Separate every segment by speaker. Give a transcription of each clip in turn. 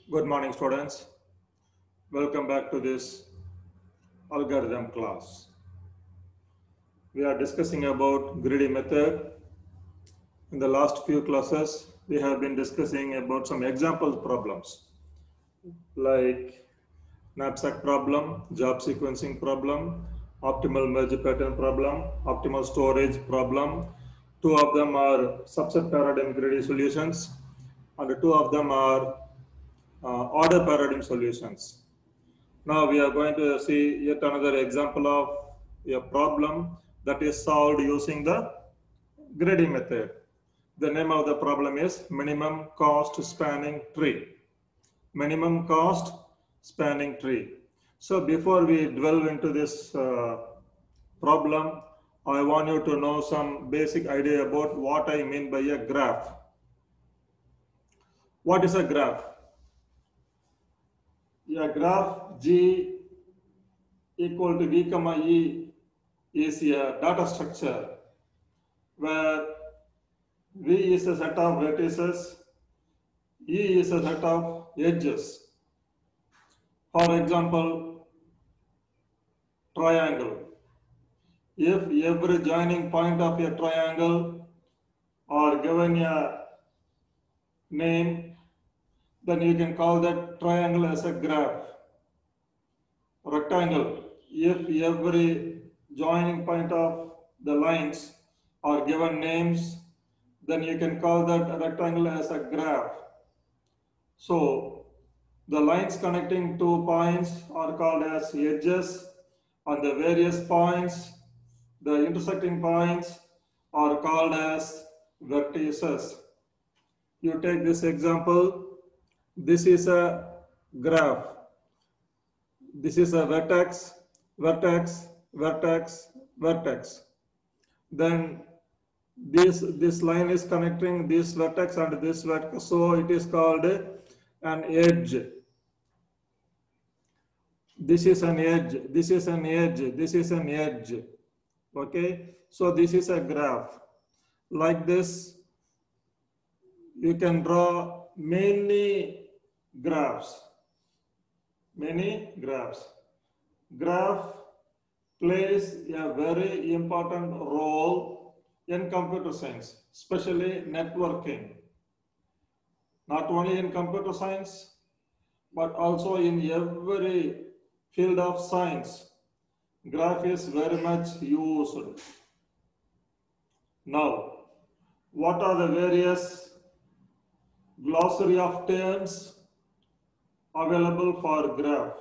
Speaker 1: Good morning, students. Welcome back to this algorithm class. We are discussing about greedy method. In the last few classes, we have been discussing about some example problems like knapsack problem, job sequencing problem, optimal merge pattern problem, optimal storage problem. Two of them are subset paradigm greedy solutions, and two of them are order paradigm solutions. Now we are going to see yet another example of a problem that is solved using the greedy method. The name of the problem is minimum cost spanning tree. Minimum cost spanning tree. So before we delve into this problem, I want you to know some basic idea about what I mean by a graph. What is a graph? A graph G equal to V comma E is a data structure where V is a set of vertices, E is a set of edges. For example, triangle. If every joining point of a triangle are given a name, then you can call that triangle as a graph. Rectangle. If every joining point of the lines are given names, then you can call that rectangle as a graph. So the lines connecting two points are called as edges, and the various points, the intersecting points, are called as vertices. You take this example, this is a graph. This is a vertex, vertex, vertex, vertex. Then this line is connecting this vertex and this vertex, so it is called an edge. This is an edge, this is an edge, this is an edge. Okay, so this is a graph. Like this, you can draw many graphs. Many graphs. Graph plays a very important role in computer science, especially networking. Not only in computer science, but also in every field of science. Graph is very much used. Now, what are the various glossary of terms available for graph?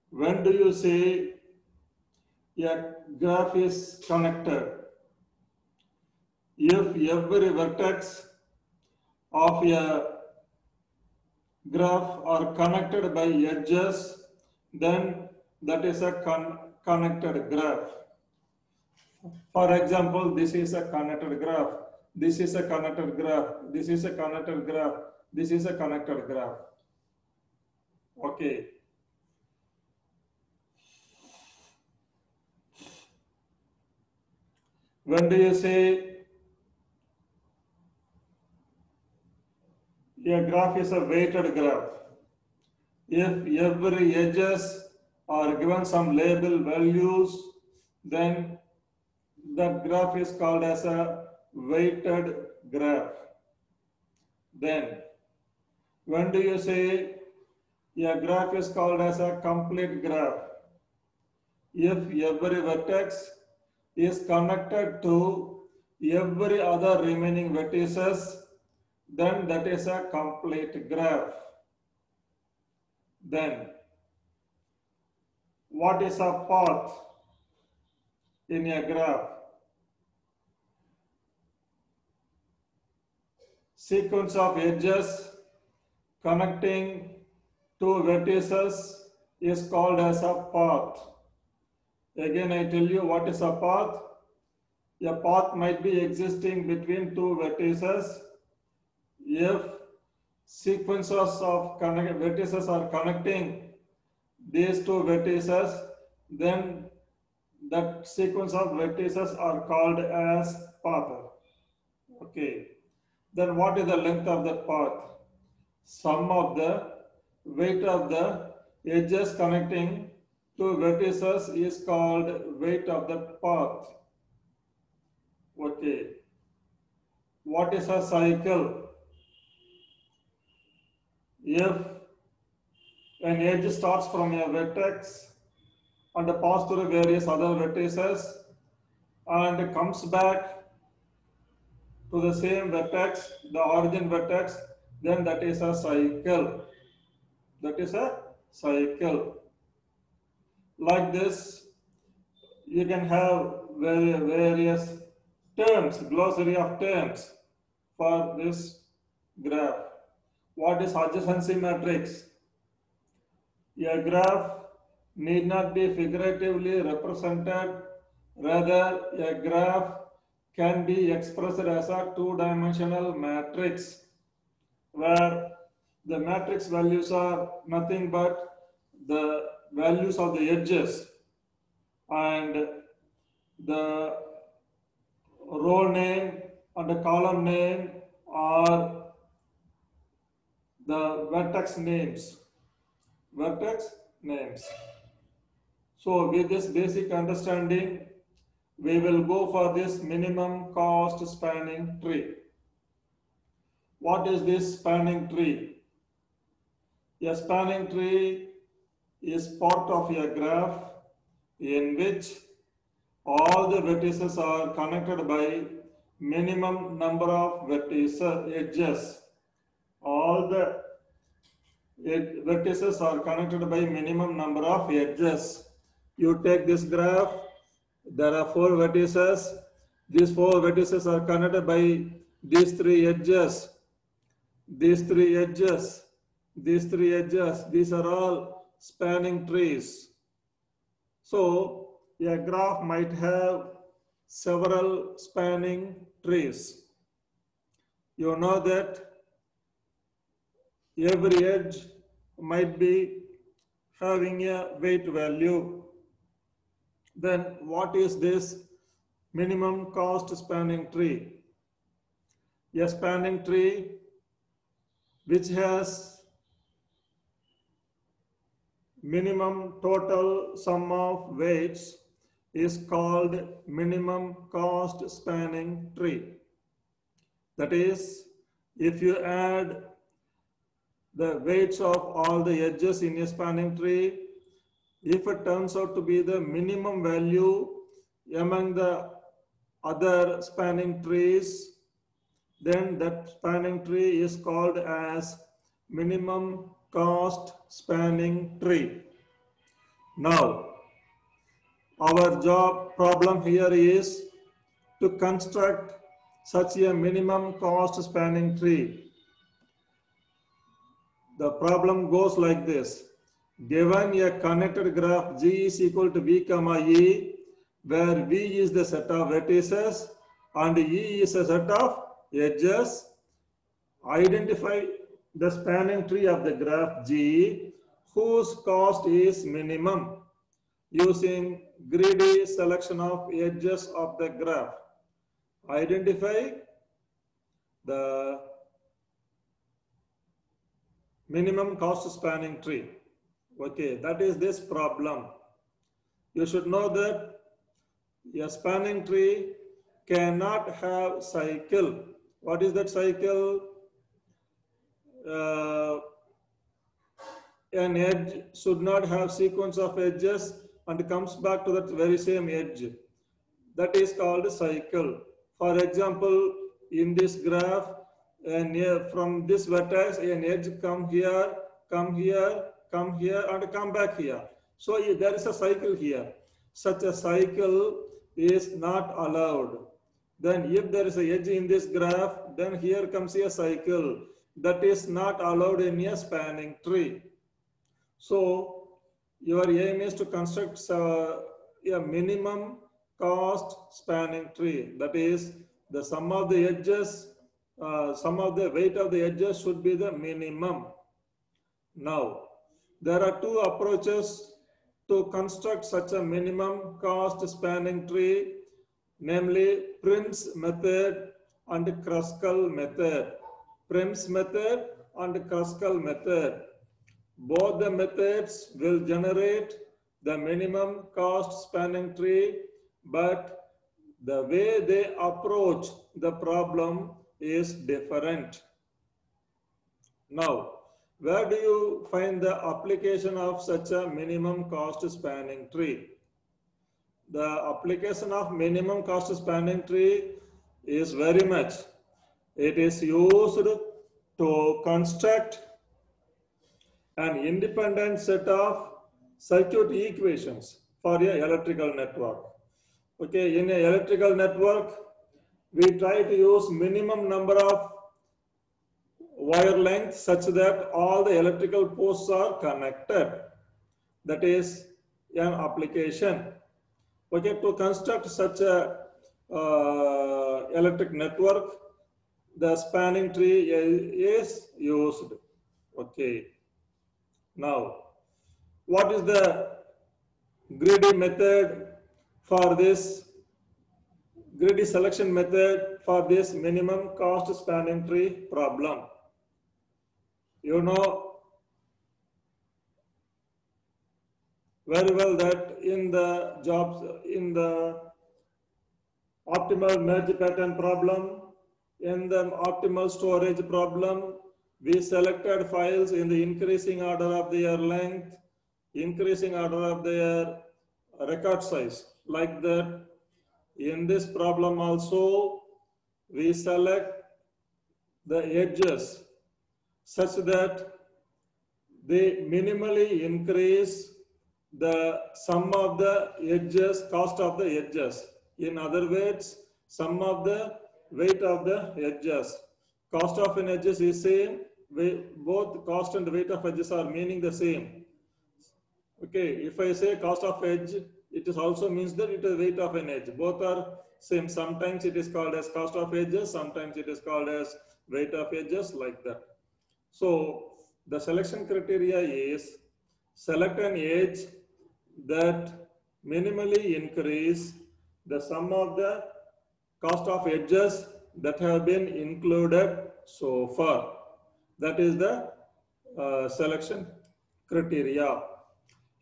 Speaker 1: When do you say a graph is connected? If every vertex of a graph are connected by edges, then that is a connected graph. For example, this is a connected graph. This is a connected graph. This is a connected graph. This is a connected graph. Okay. When do you say a graph is a weighted graph? If every edges are given some label values, then that graph is called as a weighted graph. Then, when do you say a graph is called as a complete graph? If every vertex is connected to every other remaining vertices, then that is a complete graph. Then, what is a path in a graph? Sequence of edges connecting two vertices is called as a path. Again, I tell you what is a path. A path might be existing between two vertices. If sequences of vertices are connecting these two vertices, then that sequence of vertices are called as path. Okay. Then what is the length of that path? sum of the weight of the edges connecting two vertices is called weight of the path. Okay. What is a cycle? If an edge starts from a vertex and passes through various other vertices and comes back to the same vertex, the origin vertex, then that is a cycle. That is a cycle. Like this, you can have various terms, glossary of terms for this graph. What is adjacency matrix? A graph need not be figuratively represented. Rather, a graph can be expressed as a two-dimensional matrix where the matrix values are nothing but the values of the edges, and the row name and the column name are the vertex names. Vertex names. So with this basic understanding, we will go for this minimum cost spanning tree. What is this spanning tree? A spanning tree is part of a graph in which all the vertices are connected by minimum number of edges. All the vertices are connected by minimum number of edges. You take this graph, there are 4 vertices. These 4 vertices are connected by these 3 edges. These 3 edges. These 3 edges. These are all spanning trees. So a graph might have several spanning trees. You know that every edge might be having a weight value. Then what is this minimum cost spanning tree? A spanning tree which has minimum total sum of weights is called minimum cost spanning tree. That is, if you add the weights of all the edges in a spanning tree, if it turns out to be the minimum value among the other spanning trees, then that spanning tree is called as minimum cost spanning tree. Now, our job problem here is to construct such a minimum cost spanning tree. The problem goes like this. Given a connected graph G is equal to V comma E, where V is the set of vertices and E is a set of edges, identify the spanning tree of the graph G whose cost is minimum using greedy selection of edges of the graph. Identify the minimum cost spanning tree. Okay, that is this problem. You should know that a spanning tree cannot have cycle. What is that cycle? An edge should not have sequence of edges and comes back to that very same edge. That is called a cycle. For example, in this graph, from this vertex, an edge come here, come here, come here, and come back here. So there is a cycle here. Such a cycle is not allowed. Then if there is an edge in this graph, then here comes a cycle. That is not allowed in a spanning tree. So your aim is to construct a minimum cost spanning tree. That is, the sum of the edges, sum of the weight of the edges should be the minimum. Now, there are 2 approaches to construct such a minimum cost spanning tree, namely Prim's method and Kruskal method. Prim's method and Kruskal method. Both the methods will generate the minimum cost spanning tree, but the way they approach the problem is different. Now, where do you find the application of such a minimum cost spanning tree? The application of minimum cost spanning tree is very much. It is used to construct an independent set of circuit equations for an electrical network. Okay, in an electrical network, we try to use minimum number of wire length such that all the electrical posts are connected. That is an application. Okay, to construct such a electric network, the spanning tree is used. Okay. Now, what is the greedy method for this? Greedy selection method for this minimum cost spanning tree problem. You know very well that in the jobs, in the optimal merge pattern problem, in the optimal storage problem, we selected files in the increasing order of their length, increasing order of their record size. Like that, in this problem also, we select the edges such that they minimally increase the sum of the edges, cost of the edges. In other words, sum of the weight of the edges. Cost of an edges is same. Both cost and weight of edges are meaning the same. Okay, if I say cost of edge, it is also means that it is weight of an edge. Both are same. Sometimes it is called as cost of edges. Sometimes it is called as weight of edges, like that. So the selection criteria is select an edge that minimally increase the sum of the cost of edges that have been included so far. That is the selection criteria.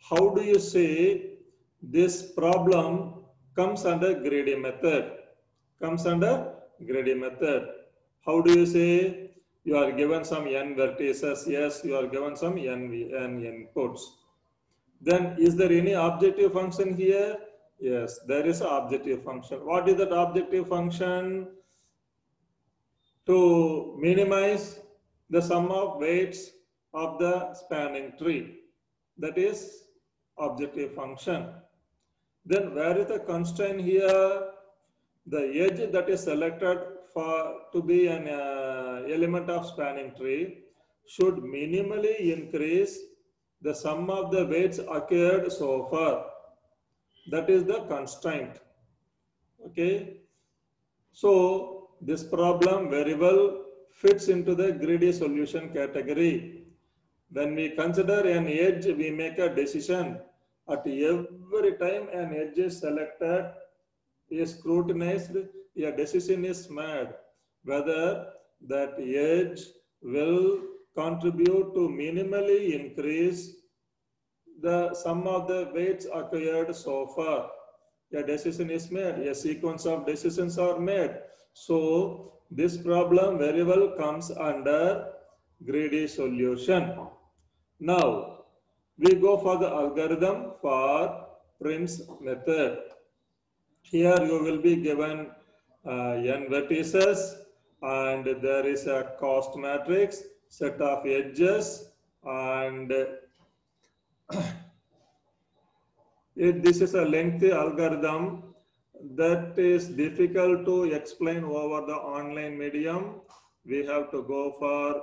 Speaker 1: How do you say this problem comes under greedy method? Comes under greedy method. How do you say? You are given some n vertices. Yes, you are given some n inputs. Then is there any objective function here? Yes, there is an objective function. What is that objective function? To minimize the sum of weights of the spanning tree. That is objective function. Then where is the constraint here? The edge that is selected to be an element of spanning tree should minimally increase the sum of the weights occurred so far. That is the constraint. Okay. So this problem very well fits into the greedy solution category. When we consider an edge, we make a decision. At every time an edge is selected, is scrutinized, a decision is made whether that edge will contribute to minimally increase the sum of the weights acquired so far. A decision is made, a sequence of decisions are made. So this problem very well comes under greedy solution. Now we go for the algorithm for Prim's method. Here you will be given n vertices and there is a cost matrix, set of edges, and this is a lengthy algorithm that is difficult to explain over the online medium. We have to go for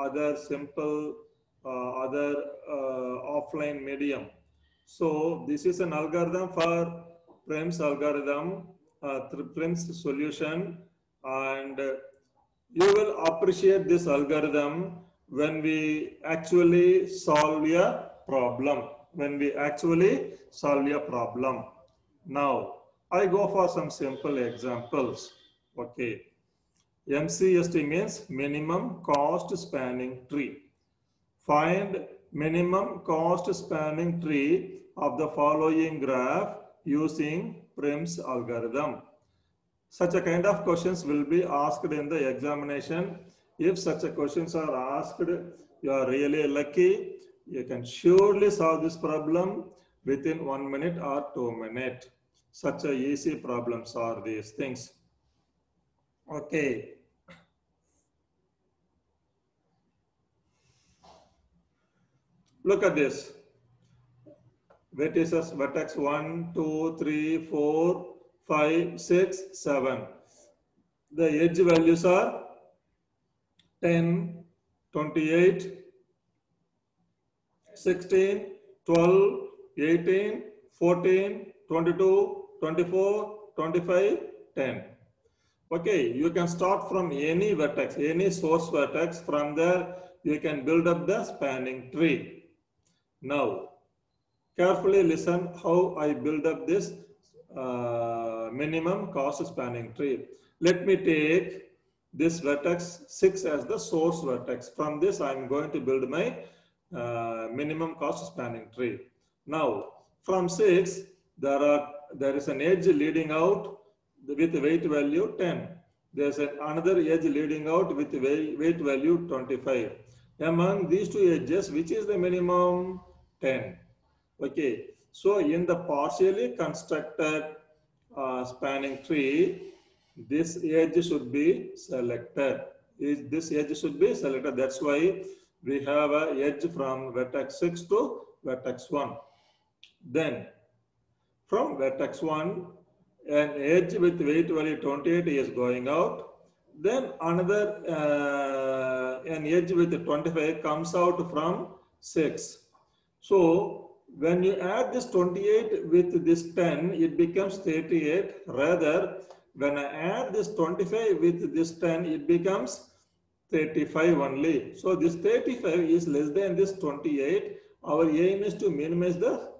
Speaker 1: other simple, offline medium. So this is an algorithm for Prim's algorithm, Prim's solution, and you will appreciate this algorithm when we actually solve a problem. Now, I go for some simple examples. Okay. MCST means minimum cost spanning tree. Find minimum cost spanning tree of the following graph using Prim's algorithm. Such a kind of questions will be asked in the examination. If such a questions are asked, you are really lucky. You can surely solve this problem within 1 minute or 2 minutes. Such a easy problems are these things. Okay. Look at this. Vertices, vertex 1, 2, 3, 4, 5, 6, 7. The edge values are 10, 28, 16, 12, 18, 14, 22, 24, 25, 10. Okay, you can start from any vertex, any source vertex. From there, you can build up the spanning tree. Now, carefully listen how I build up this minimum cost spanning tree. Let me take this vertex 6 as the source vertex. From this, I am going to build my minimum cost spanning tree. Now, from 6, there is an edge leading out with weight value 10. There's another edge leading out with weight value 25. Among these two edges, which is the minimum? 10. Okay, so in the partially constructed spanning tree, this edge should be selected. This edge should be selected. That's why we have an edge from vertex 6 to vertex 1. Then from vertex 1, an edge with weight value 28 is going out. Then another an edge with 25 comes out from 6. So when you add this 28 with this 10, it becomes 38. Rather, when I add this 25 with this 10, it becomes 35 only. So this 35 is less than this 28. Our aim is to minimize the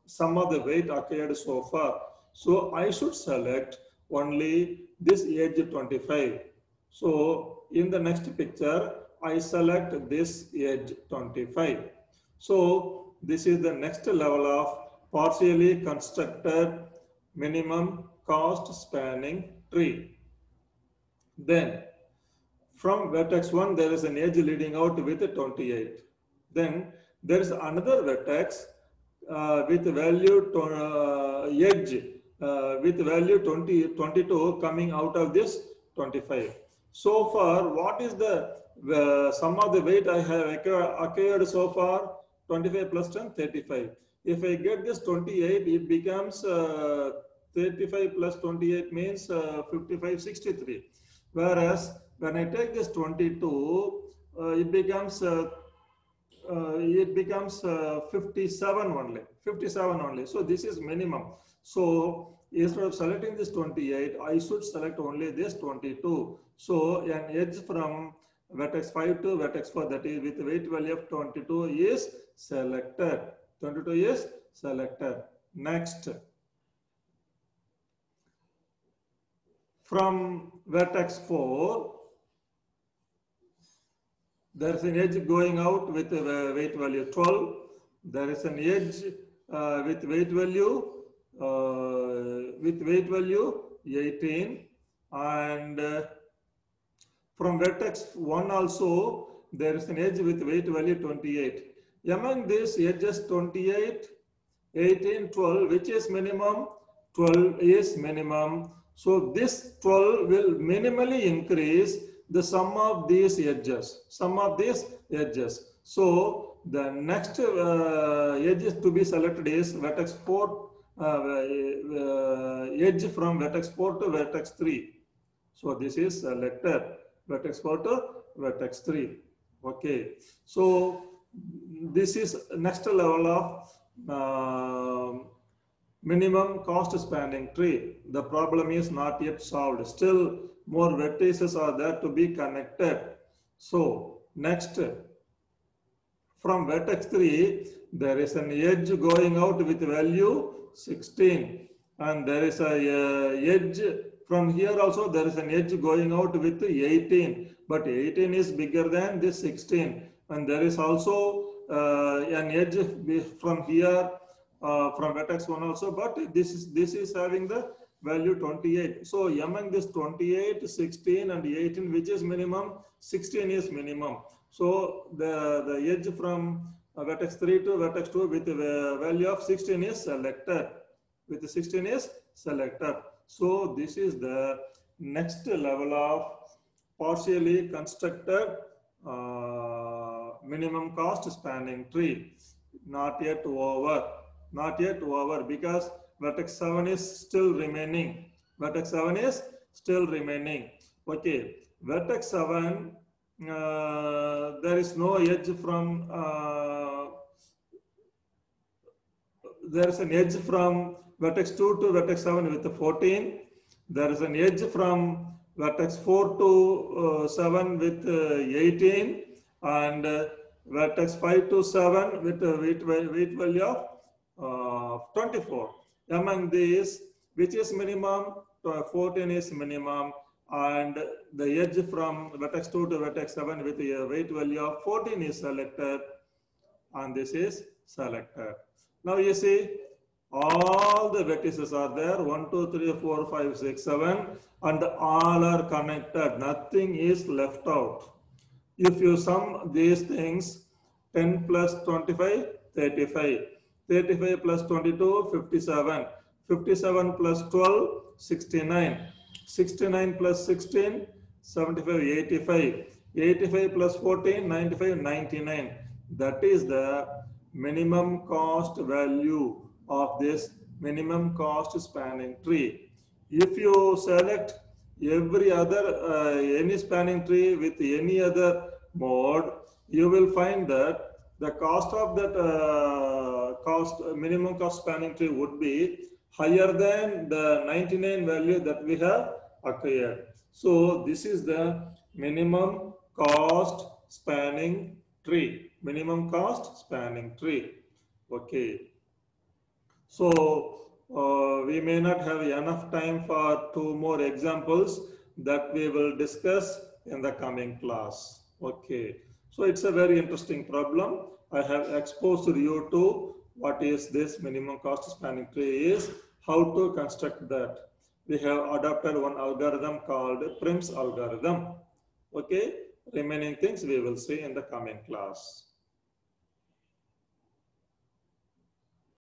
Speaker 1: sum of the weight acquired so far. So I should select only this edge 25. So in the next picture, I select this edge 25. So this is the next level of partially constructed minimum cost spanning tree. Then from vertex 1, there is an edge leading out with 28. Then there is another vertex with value edge with value 22 coming out of this 25. So far, what is the sum of the weight I have acquired so far? 25 plus 10, 35. If I get this 28, it becomes 35 plus 28 means 55, 63. Whereas when I take this 22, it becomes 57 only. 57 only. So this is minimum. So instead of selecting this 28, I should select only this 22. So an edge from vertex 5 to vertex 4, that is with weight value of 22 is selected. 22 is selected. Next, from vertex 4, there is an edge going out with weight value 12. There is an edge with weight value 18, and from vertex 1 also there is an edge with weight value 28. Among these edges 28, 18, 12, which is minimum? 12 is minimum. So this 12 will minimally increase the sum of these edges. So the next edge to be selected is vertex 4, edge from vertex 4 to vertex 3. So this is selected, vertex 4 to vertex 3. Okay, so this is next level of minimum cost spanning tree. The problem is not yet solved. Still more vertices are there to be connected. So next, from vertex 3, there is an edge going out with value 16, and there is a edge from here also there is an edge going out with 18, but 18 is bigger than this 16, and there is also an edge from here from vertex 1 also, but this is having the value 28. So among this 28, 16 and 18, which is minimum? 16 is minimum. So the edge from vertex 3 to vertex 2 with the value of 16 is selected. With the 16 is selected. So this is the next level of partially constructed minimum cost spanning tree. Not yet over. Not yet over, because vertex 7 is still remaining. Vertex 7 is still remaining. Okay, vertex 7, there is no edge from, there is an edge from vertex 2 to vertex 7 with the 14. There is an edge from vertex 4 to 7 with 18, and vertex 5 to 7 with weight value of 24. Among these, which is minimum? 14 is minimum, and the edge from vertex 2 to vertex 7 with a weight value of 14 is selected, and this is selected. Now you see, all the vertices are there, 1, 2, 3, 4, 5, 6, 7, and all are connected. Nothing is left out. If you sum these things, 10 plus 25, 35. 35 plus 22, 57. 57 plus 12, 69. 69 plus 16, 75, 85. 85 plus 14, 95, 99. That is the minimum cost value of this minimum cost spanning tree. If you select every other, any spanning tree with any other mode, you will find that the cost of that minimum cost spanning tree would be higher than the 99 value that we have acquired. So this is the minimum cost spanning tree. Minimum cost spanning tree. Okay. So we may not have enough time for 2 more examples that we will discuss in the coming class. Okay. So it's a very interesting problem. I have exposed you to what is this minimum cost spanning tree is, how to construct that. We have adopted one algorithm called Prim's algorithm. Okay. Remaining things we will see in the coming class.